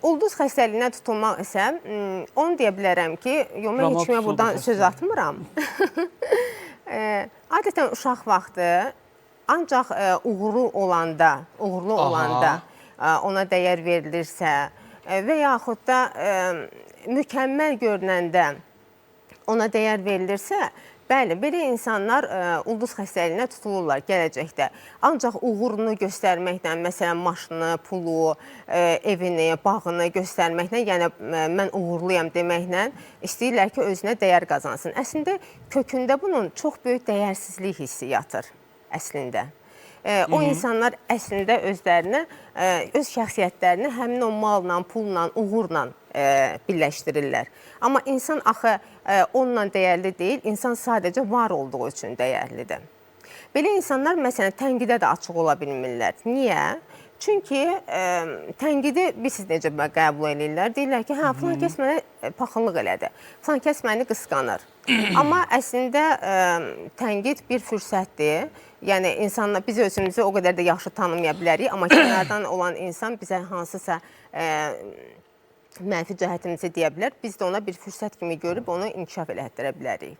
Ulduz xəstəliyinə tutulmaq isə onu deyə bilərəm ki, mən heç kimə buradan söz atmıram. Adətən uşaq vaxtı ancaq uğurlu olanda ona dəyər verilirsə və yaxud da mükəmməl görünəndə ona dəyər verilirsə, bəli, belə insanlar ulduz xəstəliyinə tutulurlar gələcəkdə. Ancaq uğurunu göstərməklə, məsələn, maşını, pulu, evini, bağını göstərməklə, yəni mən uğurluyam deməklə istəyirlər ki, özünə dəyər qazansın. Əslində, kökündə bunun çox böyük dəyərsizlik hissi yatır əslində. O insanlar əslində özlərini, öz şəxsiyyətlərini həmin o malla, pulla, uğurla birləşdirirlər. Amma insan axı onunla dəyərli deyil, insan sadəcə var olduğu üçün dəyərlidir. Belə insanlar, məsələn, tənqidə də açıq ola bilmirlər. Niyə? Çünki tənqidi bilirsiniz necə qəbul edirlər. Deyirlər ki, hə, filan kəs mənə paxıllıq elədi, filan kəs məni qısqanır. Amma əslində tənqid bir fürsətdir. Yəni, biz özümüzü o qədər də yaxşı tanımaya bilərik, amma kənardan olan insan bizə hansısa mənfi cəhətimizi deyə bilər. Biz də ona bir fürsət kimi görüb onu inkişaf elətdirə bilərik.